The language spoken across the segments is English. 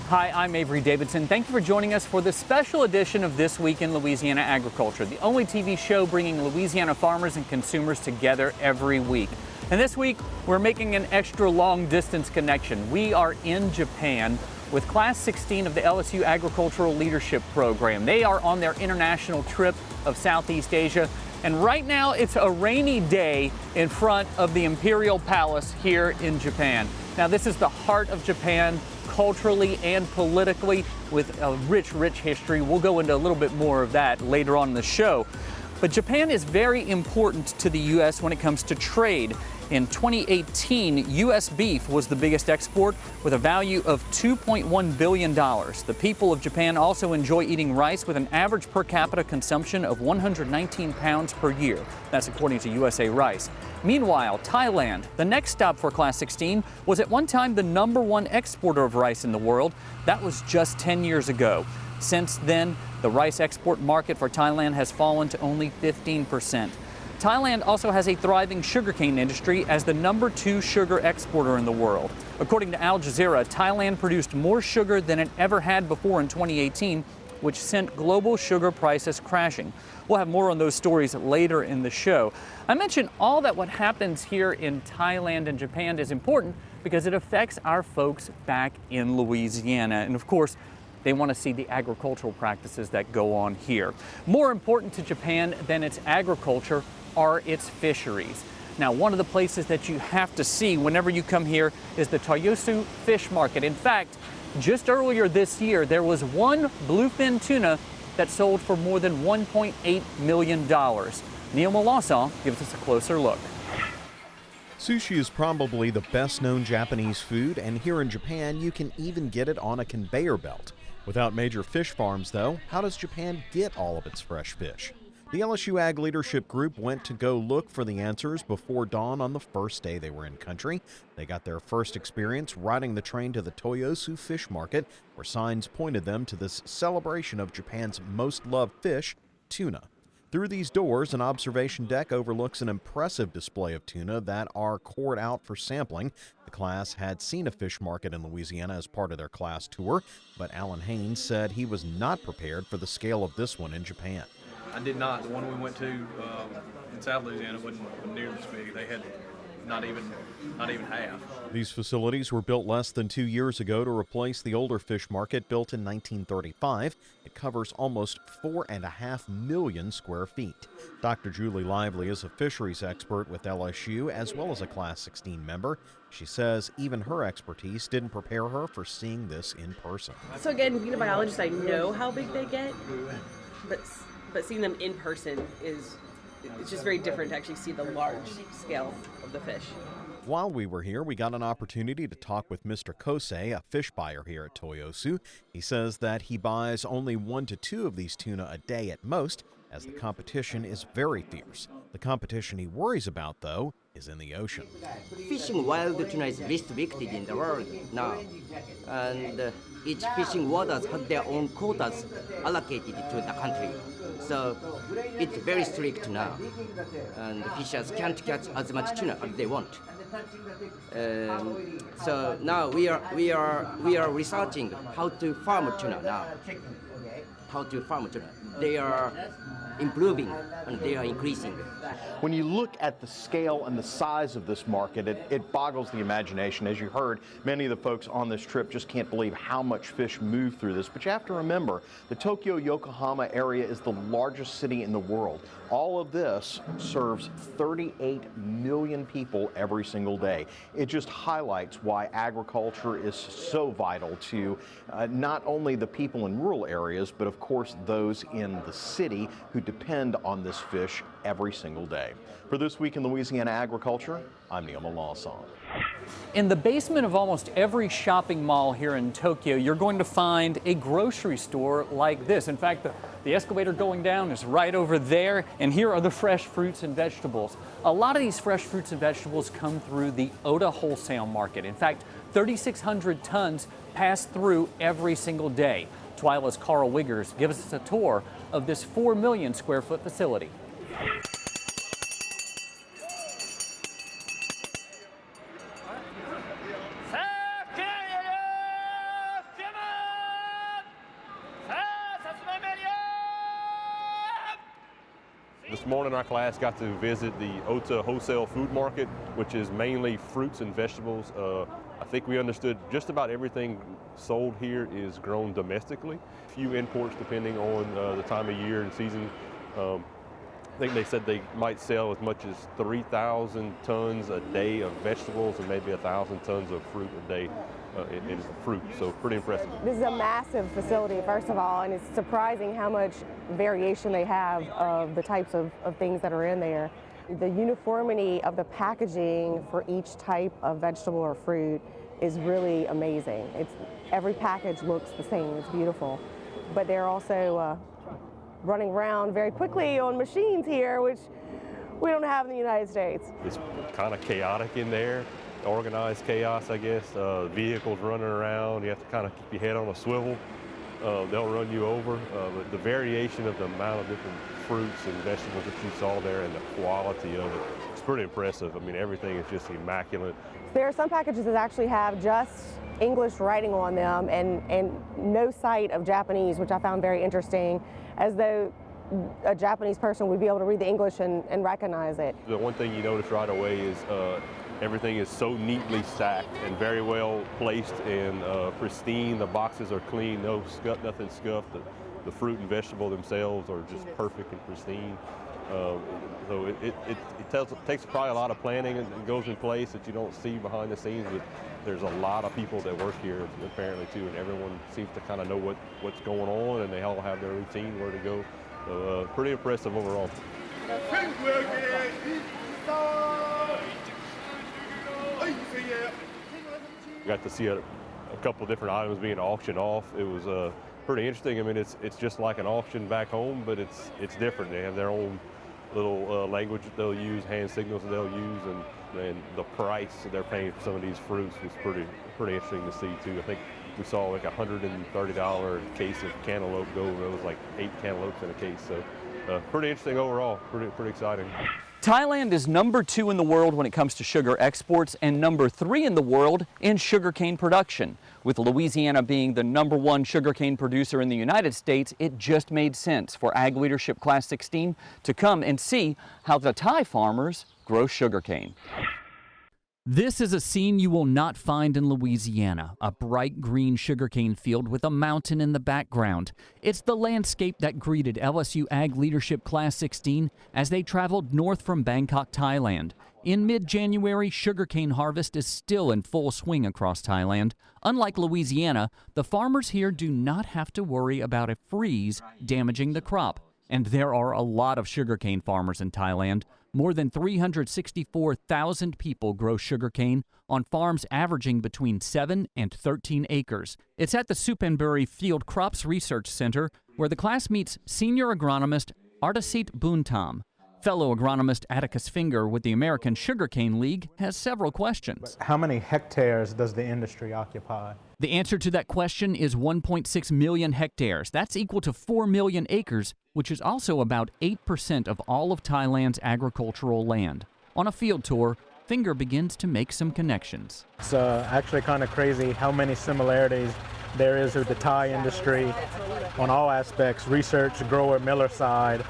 Hi, I'm Avery Davidson. Thank you for joining us for this special edition of This Week in Louisiana Agriculture, the only TV show bringing Louisiana farmers and consumers together every week. And this week, we're making an extra long distance connection. We are in Japan with Class 16 of the LSU Agricultural Leadership Program. They are on their international trip of Southeast Asia. And right now, it's a rainy day in front of the Imperial Palace here in Japan. Now, this is the heart of Japan, culturally and politically, with a rich history. We'll go into a little bit more of that later on in the show. But Japan is very important to the U.S. when it comes to trade. In 2018, U.S. beef was the biggest export with a value of $2.1 billion. The people of Japan also enjoy eating rice with an average per capita consumption of 119 pounds per year. That's according to USA Rice. Meanwhile, Thailand, the next stop for Class 16, was at one time the #1 exporter of rice in the world. That was just 10 years ago. Since then, the rice export market for Thailand has fallen to only 15%. Thailand also has a thriving sugarcane industry as the #2 sugar exporter in the world. According to Al Jazeera, Thailand produced more sugar than it ever had before in 2018, which sent global sugar prices crashing. We'll have more on those stories later in the show. I mentioned all that what happens here in Thailand and Japan is important because it affects our folks back in Louisiana. And of course, they want to see the agricultural practices that go on here. More important to Japan than its agriculture are its fisheries. Now, one of the places that you have to see whenever you come here is the Toyosu Fish Market. In fact, just earlier this year, there was one bluefin tuna that sold for more than $1.8 million. Neil Melanson gives us a closer look. Sushi is probably the best-known Japanese food, and here in Japan, you can even get it on a conveyor belt. Without major fish farms, though, how does Japan get all of its fresh fish? The LSU Ag Leadership Group went to go look for the answers before dawn on the first day they were in country. They got their first experience riding the train to the Toyosu Fish Market, where signs pointed them to this celebration of Japan's most loved fish, tuna. Through these doors, an observation deck overlooks an impressive display of tuna that are cored out for sampling. The class had seen a fish market in Louisiana as part of their class tour, but Alan Haynes said he was not prepared for the scale of this one in Japan. I did not. The one we went to in South Louisiana wasn't near this big. They had not even half. These facilities were built less than 2 years ago to replace the older fish market built in 1935. It covers almost 4.5 million square feet. Dr. Julie Lively is a fisheries expert with LSU as well as a Class 16 member. She says even her expertise didn't prepare her for seeing this in person. So again, being a biologist, I know how big they get, but seeing them in person it's just very different to actually see the large scale of the fish. While we were here, we got an opportunity to talk with Mr. Kosei, a fish buyer here at Toyosu. He says that he buys only 1 to 2 of these tuna a day at most, as the competition is very fierce. The competition he worries about, though, is in the ocean. Fishing wild tuna is restricted in the world now, and each fishing waters have their own quotas allocated to the country. So it's very strict now, and the fishers can't catch as much tuna as they want. So now we are researching how to farm tuna now. How to farm tuna. They are improving and they are increasing. When you look at the scale and the size of this market, it boggles the imagination. As you heard, many of the folks on this trip just can't believe how much fish move through this. But you have to remember, the Tokyo-Yokohama area is the largest city in the world. All of this serves 38 million people every single day. It just highlights why agriculture is so vital to not only the people in rural areas, but of course those in the city who depend on this fish every single day. For This Week in Louisiana Agriculture, I'm Neil Melanson. In the basement of almost every shopping mall here in Tokyo, you're going to find a grocery store like this. In fact, the escalator going down is right over there, and here are the fresh fruits and vegetables. A lot of these fresh fruits and vegetables come through the Oda Wholesale Market. In fact, 3,600 tons pass through every single day. Twila's Carl Wiggers gives us a tour of this 4 million square foot facility. This morning our class got to visit the Ota Wholesale Food Market, which is mainly fruits and vegetables. I think we understood just about everything sold here is grown domestically. A few imports depending on the time of year and season. I think they said they might sell as much as 3,000 tons a day of vegetables and maybe 1,000 tons of fruit a day in fruit, so pretty impressive. This is a massive facility, first of all, and it's surprising how much variation they have of the types of things that are in there. The uniformity of the packaging for each type of vegetable or fruit is really amazing. Every package looks the same, it's beautiful. But they're also running around very quickly on machines here, which we don't have in the United States. It's kind of chaotic in there, organized chaos, I guess. Vehicles running around, you have to kind of keep your head on a swivel. They'll run you over. But the variation of the amount of different fruits and vegetables that you saw there and the quality of it, it's pretty impressive. I mean, everything is just immaculate. There are some packages that actually have just English writing on them and no sight of Japanese, which I found very interesting, as though a Japanese person would be able to read the English and recognize it. The one thing you notice right away is everything is so neatly stacked and very well placed and pristine. The boxes are clean, nothing scuffed. The fruit and vegetable themselves are just perfect and pristine. So it takes probably a lot of planning and goes in place that you don't see behind the scenes, but there's a lot of people that work here apparently too, and everyone seems to kind of know what's going on, and they all have their routine, where to go. So pretty impressive overall. Got to see a couple different items being auctioned off. It was pretty interesting. I mean, it's just like an auction back home, but it's different. They have their own little language that they'll use, hand signals that they'll use, and the price that they're paying for some of these fruits was pretty interesting to see too. I think we saw like a $130 case of cantaloupe go. There was like 8 cantaloupes in a case, so pretty interesting overall. Pretty exciting. Thailand is number 2 in the world when it comes to sugar exports and number 3 in the world in sugarcane production. With Louisiana being the number 1 sugarcane producer in the United States, it just made sense for Ag Leadership Class 16 to come and see how the Thai farmers grow sugarcane. This is a scene you will not find in Louisiana, a bright green sugarcane field with a mountain in the background. It's the landscape that greeted LSU Ag Leadership Class 16 as they traveled north from Bangkok, Thailand. In mid-January, sugarcane harvest is still in full swing across Thailand. Unlike Louisiana, the farmers here do not have to worry about a freeze damaging the crop. And there are a lot of sugarcane farmers in Thailand. More than 364,000 people grow sugarcane on farms averaging between 7 and 13 acres. It's at the Suphanburi Field Crops Research Center where the class meets senior agronomist Artasit Buntam. Fellow agronomist Atticus Finger with the American Sugarcane League has several questions. How many hectares does the industry occupy? The answer to that question is 1.6 million hectares. That's equal to 4 million acres, which is also about 8% of all of Thailand's agricultural land. On a field tour, Finger begins to make some connections. It's actually kind of crazy how many similarities there is with the Thai industry on all aspects, research, grower, miller side,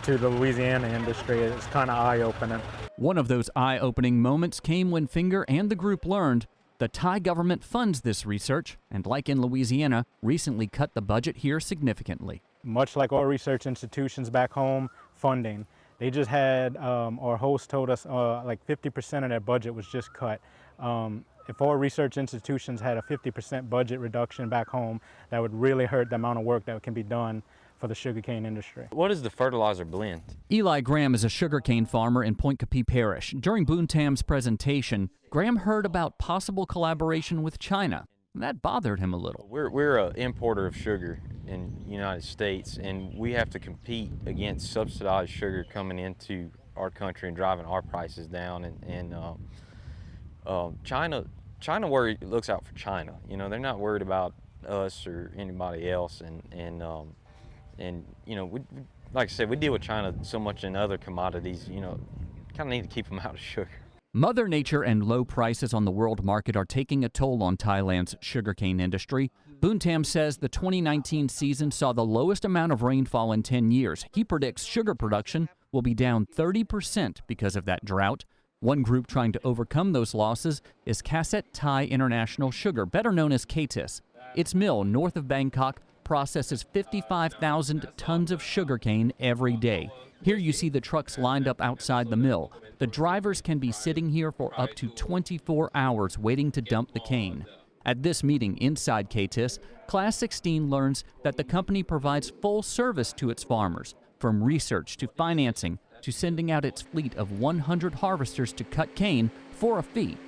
to the Louisiana industry. It's kind of eye-opening. One of those eye-opening moments came when Finger and the group learned the Thai government funds this research, and like in Louisiana, recently cut the budget here significantly. Much like our research institutions back home, funding. They just had, our host told us like 50% of their budget was just cut. If our research institutions had a 50% budget reduction back home, that would really hurt the amount of work that can be done for the sugarcane industry. What is the fertilizer blend? Eli Graham is a sugarcane farmer in Point Capee Parish. During Buntam's presentation, Graham heard about possible collaboration with China. That bothered him a little. We're an importer of sugar in the United States, and we have to compete against subsidized sugar coming into our country and driving our prices down. China looks out for China. You know, they're not worried about us or anybody else, and you know, like I said, we deal with China so much in other commodities, you know, kind of need to keep them out of sugar. Mother Nature and low prices on the world market are taking a toll on Thailand's sugarcane industry. Boontam says the 2019 season saw the lowest amount of rainfall in 10 years. He predicts sugar production will be down 30% because of that drought. One group trying to overcome those losses is Kaset Thai International Sugar, better known as KTIS. Its mill north of Bangkok processes 55,000 tons of sugarcane every day. Here you see the trucks lined up outside the mill. The drivers can be sitting here for up to 24 hours waiting to dump the cane. At this meeting inside KTIS, Class 16 learns that the company provides full service to its farmers, from research to financing to sending out its fleet of 100 harvesters to cut cane for a fee.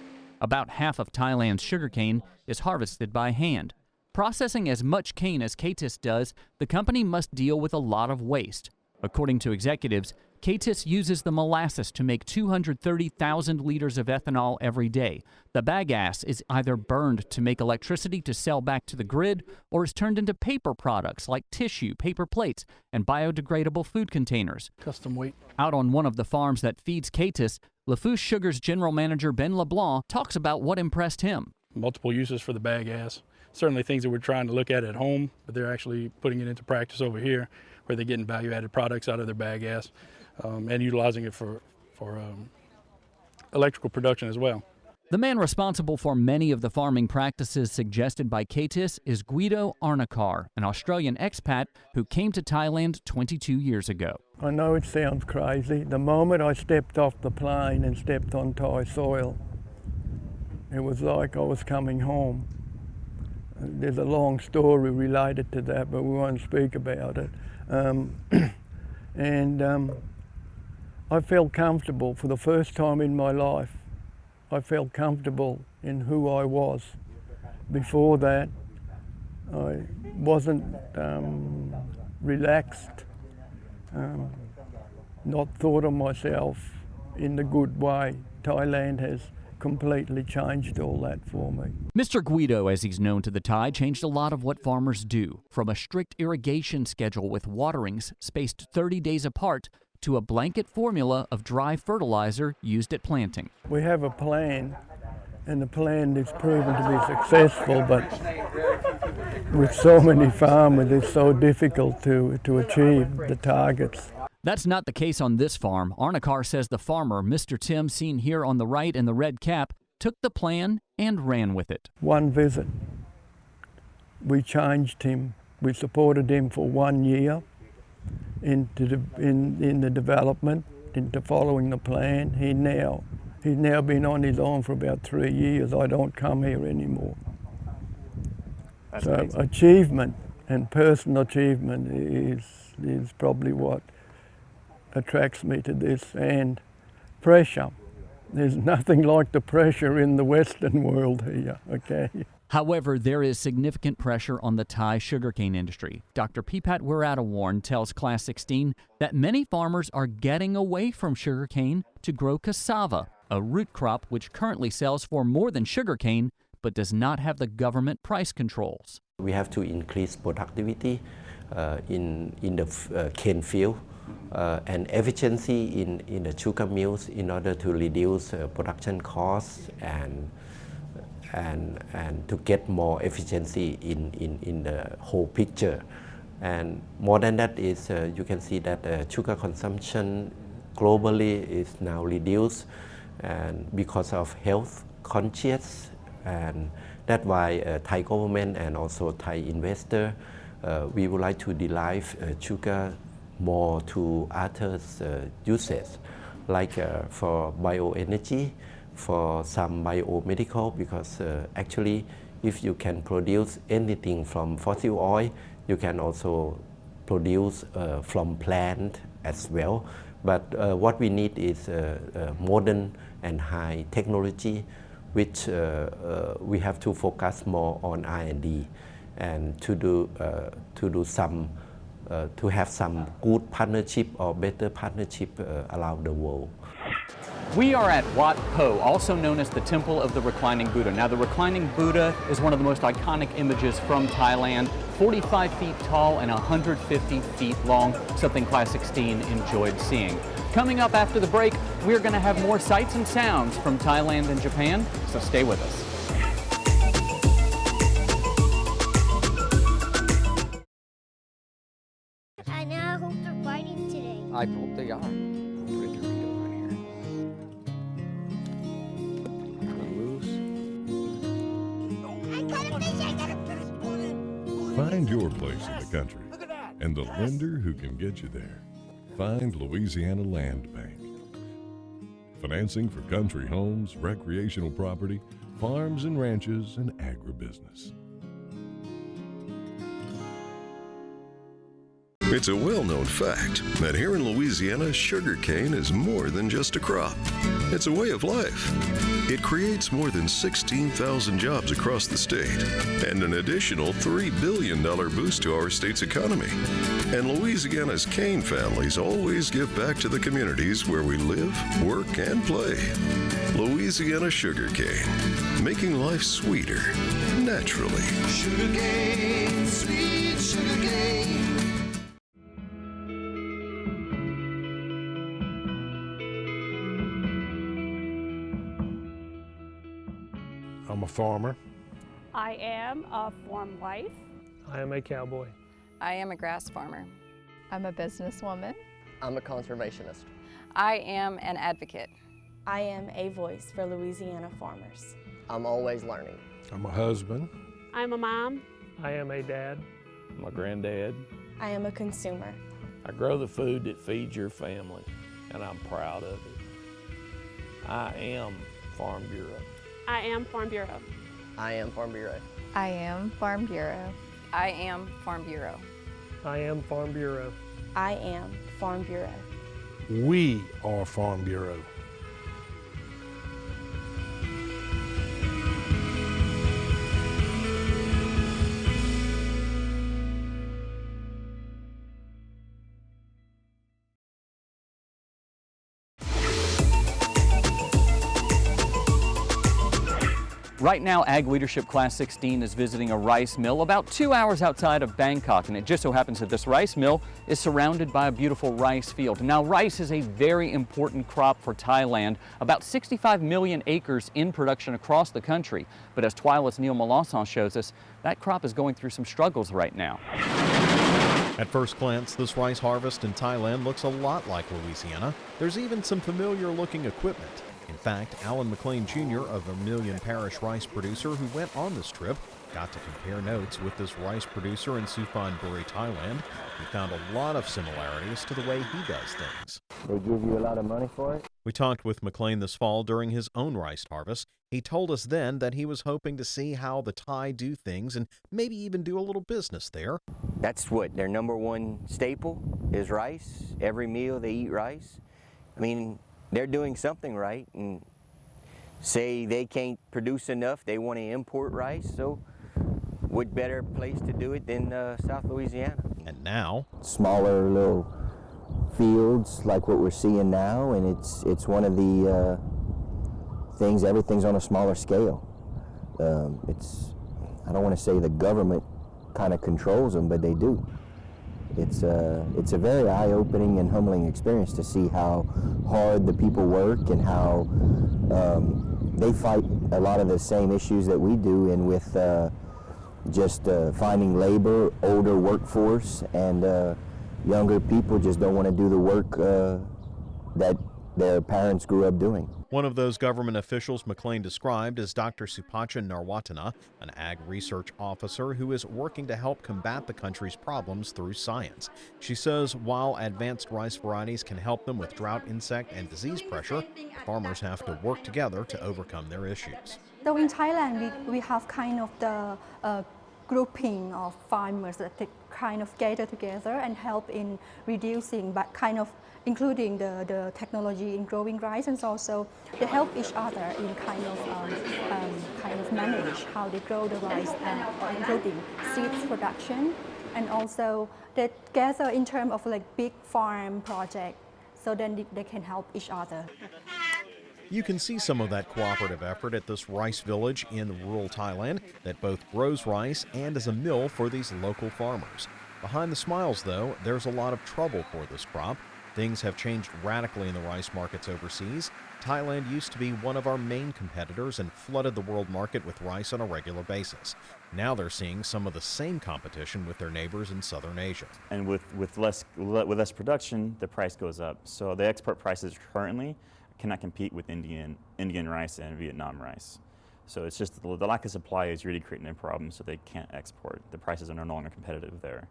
About half of Thailand's sugarcane is harvested by hand. Processing as much cane as KTIS does, the company must deal with a lot of waste. According to executives, KTIS uses the molasses to make 230,000 liters of ethanol every day. The bagasse is either burned to make electricity to sell back to the grid or is turned into paper products like tissue, paper plates, and biodegradable food containers. Custom weight. Out on one of the farms that feeds KTIS, Lafourche Sugar's general manager Ben LeBlanc talks about what impressed him. Multiple uses for the bagasse. Certainly things that we're trying to look at home, but they're actually putting it into practice over here, where they're getting value-added products out of their bagasse and utilizing it for electrical production as well. The man responsible for many of the farming practices suggested by KTIS is Guido Arnakar, an Australian expat who came to Thailand 22 years ago. I know it sounds crazy. The moment I stepped off the plane and stepped on Thai soil, it was like I was coming home. There's a long story related to that, but we won't speak about it. I felt comfortable for the first time in my life. I felt comfortable in who I was. Before that, I wasn't relaxed, not thought of myself in the good way. Thailand has completely changed all that for me. Mr. Guido, as he's known to the Thai, changed a lot of what farmers do, from a strict irrigation schedule with waterings spaced 30 days apart to a blanket formula of dry fertilizer used at planting. We have a plan, and the plan is proven to be successful, but with so many farmers, it's so difficult to achieve the targets. That's not the case on this farm. Arnakar says the farmer, Mr. Tim, seen here on the right in the red cap, took the plan and ran with it. One visit, we changed him. We supported him for 1 year in the development, into following the plan. He's now been on his own for about 3 years. I don't come here anymore. That's so amazing. Achievement and personal achievement is probably what attracts me to this, and pressure. There's nothing like the pressure in the Western world here, okay? However, there is significant pressure on the Thai sugarcane industry. Dr. Pipat Wiratawarn tells Class 16 that many farmers are getting away from sugarcane to grow cassava, a root crop which currently sells for more than sugarcane but does not have the government price controls. We have to increase productivity in the cane field and efficiency in the sugar mills in order to reduce production costs and to get more efficiency in the whole picture. And more than that is you can see that sugar consumption globally is now reduced, and because of health conscious, and that's why Thai government and also Thai investor we would like to derive sugar more to others uses, like for bioenergy, for some biomedical, because actually if you can produce anything from fossil oil, you can also produce from plant as well. But what we need is modern and high technology, which we have to focus more on R&D and to have some good partnership or better partnership around the world. We are at Wat Po, also known as the Temple of the Reclining Buddha. Now, the Reclining Buddha is one of the most iconic images from Thailand, 45 feet tall and 150 feet long, something Class 16 enjoyed seeing. Coming up after the break, we're going to have more sights and sounds from Thailand and Japan, so stay with us. I now hope they're fighting today. I hope they are. Find your place in the country and the lender who can get you there. Find Louisiana Land Bank. Financing for country homes, recreational property, farms and ranches, and agribusiness. It's a well-known fact that here in Louisiana, sugarcane is more than just a crop. It's a way of life. It creates more than 16,000 jobs across the state and an additional $3 billion boost to our state's economy. And Louisiana's cane families always give back to the communities where we live, work, and play. Louisiana sugarcane, making life sweeter, naturally. Sugarcane, sweet sugarcane. I'm a farmer. I am a farm wife. I am a cowboy. I am a grass farmer. I'm a businesswoman. I'm a conservationist. I am an advocate. I am a voice for Louisiana farmers. I'm always learning. I'm a husband. I'm a mom. I am a dad. I'm a granddad. I am a consumer. I grow the food that feeds your family, and I'm proud of it. I am Farm Bureau. I am Farm Bureau. I am Farm Bureau. I am Farm Bureau. I am Farm Bureau. I am Farm Bureau. I am Farm Bureau. We are Farm Bureau. Right now, Ag Leadership Class 16 is visiting a rice mill about 2 hours outside of Bangkok, and it just so happens that this rice mill is surrounded by a beautiful rice field. Now, rice is a very important crop for Thailand, about 65 million acres in production across the country. But as Twila's Neil Melanson shows us, that crop is going through some struggles right now. At first glance, this rice harvest in Thailand looks a lot like Louisiana. There's even some familiar-looking equipment. In fact, Alan McLean Jr. of Vermilion Parish rice producer who went on this trip got to compare notes with this rice producer in Suphanburi, Thailand. He found a lot of similarities to the way he does things. They give you a lot of money for it? We talked with McLean this fall during his own rice harvest. He told us then that he was hoping to see how the Thai do things and maybe even do a little business there. That's what their number one staple is, rice. Every meal they eat rice. I mean, they're doing something right, and say they can't produce enough, they want to import rice, so what better place to do it than South Louisiana? And now, smaller little fields like what we're seeing now, and it's one of the things, everything's on a smaller scale. I don't want to say the government kind of controls them, but they do. It's a very eye-opening and humbling experience to see how hard the people work and how they fight a lot of the same issues that we do, and with just finding labor, older workforce, and younger people just don't want to do the work that their parents grew up doing. One of those government officials McLean described is Dr. Supacha Narwatana, an ag research officer who is working to help combat the country's problems through science. She says while advanced rice varieties can help them with drought, insect, and disease pressure, farmers have to work together to overcome their issues. So in Thailand, we have kind of the grouping of farmers that kind of gather together and help in reducing, but kind of including the technology in growing rice, and also they help each other in kind of manage how they grow the rice, including seeds production, and also they gather in terms of like big farm project, so then they can help each other. You can see some of that cooperative effort at this rice village in rural Thailand that both grows rice and is a mill for these local farmers. Behind the smiles, though, there's a lot of trouble for this crop. Things have changed radically in the rice markets overseas. Thailand used to be one of our main competitors and flooded the world market with rice on a regular basis. Now they're seeing some of the same competition with their neighbors in southern Asia. And with less production, the price goes up. So the export prices currently cannot compete with Indian rice and Vietnam rice. So it's just the lack of supply is really creating a problem, so they can't export. The prices are no longer competitive there.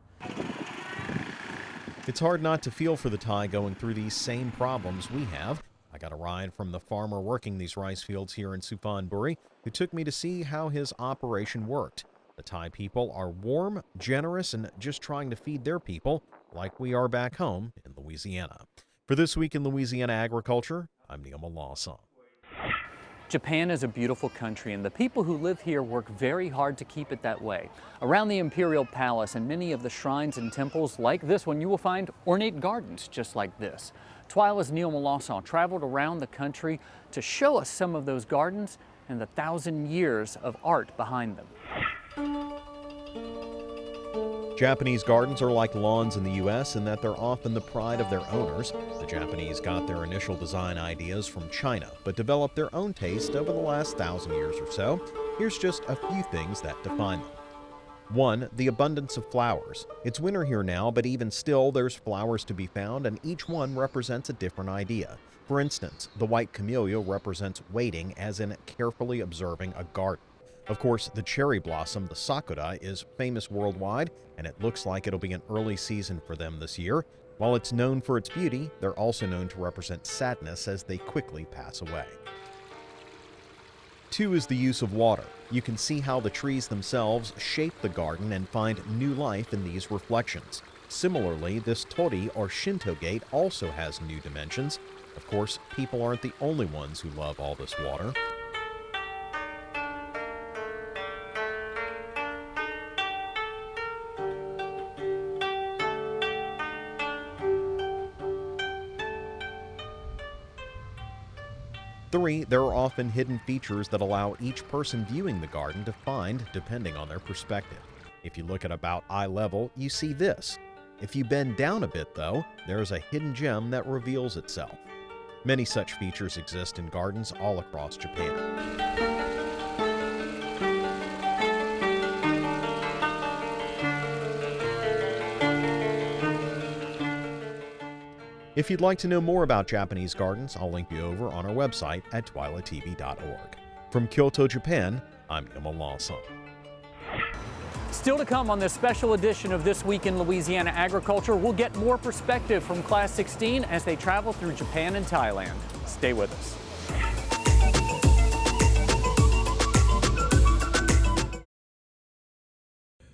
It's hard not to feel for the Thai going through these same problems we have. I got a ride from the farmer working these rice fields here in Suphanburi, who took me to see how his operation worked. The Thai people are warm, generous, and just trying to feed their people like we are back home in Louisiana. For This Week in Louisiana Agriculture, I'm Neil Malasa. Japan is a beautiful country, and the people who live here work very hard to keep it that way. Around the Imperial Palace and many of the shrines and temples like this one, you will find ornate gardens just like this. Twila's Neil Malasa traveled around the country to show us some of those gardens and the 1,000 years of art behind them. Japanese gardens are like lawns in the U.S. in that they're often the pride of their owners. The Japanese got their initial design ideas from China, but developed their own taste over the last 1,000 years or so. Here's just a few things that define them. 1. The abundance of flowers. It's winter here now, but even still, there's flowers to be found, and each one represents a different idea. For instance, the white camellia represents waiting, as in carefully observing a garden. Of course, the cherry blossom, the sakura, is famous worldwide, and it looks like it'll be an early season for them this year. While it's known for its beauty, they're also known to represent sadness as they quickly pass away. 2 is the use of water. You can see how the trees themselves shape the garden and find new life in these reflections. Similarly, this tori or Shinto gate also has new dimensions. Of course, people aren't the only ones who love all this water. Three, there are often hidden features that allow each person viewing the garden to find depending on their perspective. If you look at about eye level, you see this. If you bend down a bit, though, there's a hidden gem that reveals itself. Many such features exist in gardens all across Japan. If you'd like to know more about Japanese gardens, I'll link you over on our website at twilatv.org. From Kyoto, Japan, I'm Neil Malasa. Still to come on this special edition of This Week in Louisiana Agriculture, we'll get more perspective from Class 16 as they travel through Japan and Thailand. Stay with us.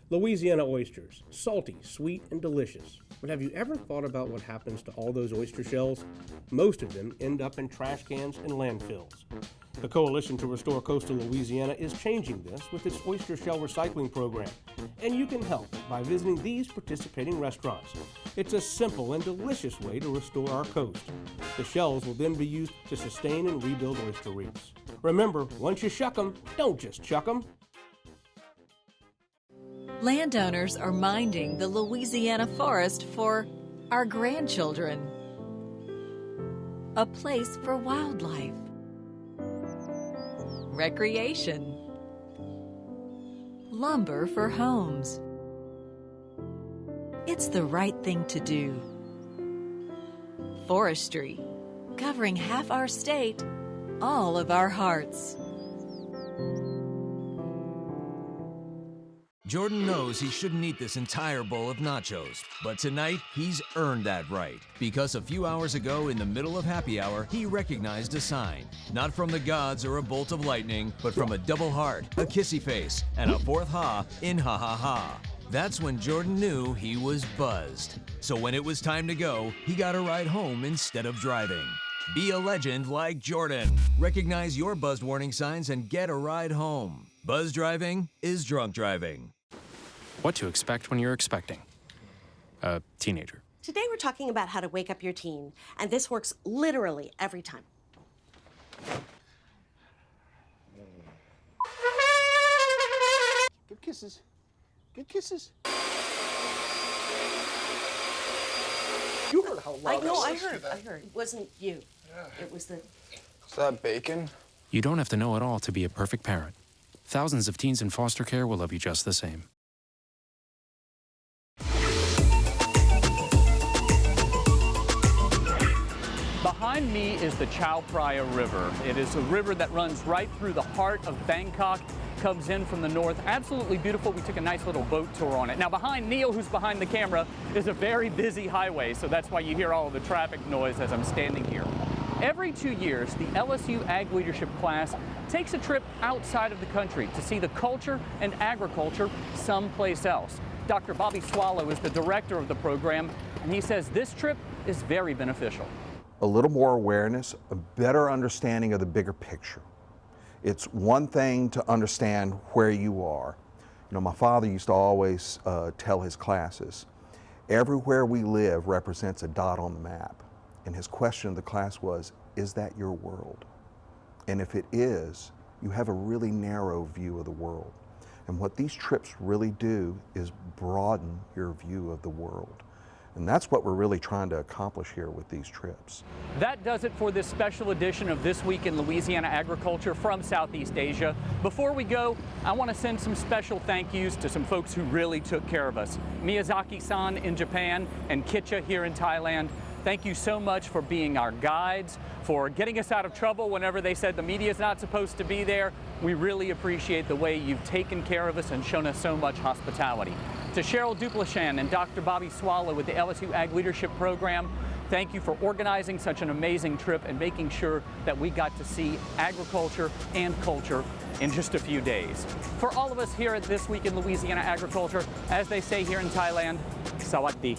Louisiana oysters, salty, sweet, and delicious. But have you ever thought about what happens to all those oyster shells? Most of them end up in trash cans and landfills. The Coalition to Restore Coastal Louisiana is changing this with its oyster shell recycling program. And you can help by visiting these participating restaurants. It's a simple and delicious way to restore our coast. The shells will then be used to sustain and rebuild oyster reefs. Remember, once you shuck them, don't just chuck them. Landowners are minding the Louisiana forest for our grandchildren. A place for wildlife, recreation, lumber for homes. It's the right thing to do. Forestry, covering half our state, all of our hearts. Jordan knows he shouldn't eat this entire bowl of nachos, but tonight he's earned that right. Because a few hours ago, in the middle of happy hour, he recognized a sign. Not from the gods or a bolt of lightning, but from a double heart, a kissy face, and a fourth ha in ha ha ha. That's when Jordan knew he was buzzed. So when it was time to go, he got a ride home instead of driving. Be a legend like Jordan. Recognize your buzzed warning signs and get a ride home. Buzz driving is drunk driving. What to expect when you're expecting a teenager. Today we're talking about how to wake up your teen, and this works literally every time. Good kisses. Good kisses. You heard how loud I heard. It wasn't you. It was the... Is that bacon? You don't have to know it all to be a perfect parent. Thousands of teens in foster care will love you just the same. Behind me is the Chao Phraya River. It is a river that runs right through the heart of Bangkok, comes in from the north. Absolutely beautiful. We took a nice little boat tour on it. Now behind Neil, who's behind the camera, is a very busy highway, so that's why you hear all of the traffic noise as I'm standing here. Every 2 years, the LSU Ag Leadership class takes a trip outside of the country to see the culture and agriculture someplace else. Dr. Bobby Swallow is the director of the program, and he says this trip is very beneficial. A little more awareness, a better understanding of the bigger picture. It's one thing to understand where you are. You know, my father used to always tell his classes, everywhere we live represents a dot on the map. And his question of the class was, is that your world? And if it is, you have a really narrow view of the world. And what these trips really do is broaden your view of the world. And that's what we're really trying to accomplish here with these trips. That does it for this special edition of This Week in Louisiana Agriculture from Southeast Asia. Before we go, I want to send some special thank yous to some folks who really took care of us. Miyazaki-san in Japan and Kitcha here in Thailand. Thank you so much for being our guides, for getting us out of trouble whenever they said the media's not supposed to be there. We really appreciate the way you've taken care of us and shown us so much hospitality. To Cheryl Duplashan and Dr. Bobby Swallow with the LSU Ag Leadership Program, thank you for organizing such an amazing trip and making sure that we got to see agriculture and culture in just a few days. For all of us here at This Week in Louisiana Agriculture, as they say here in Thailand, Sawadee.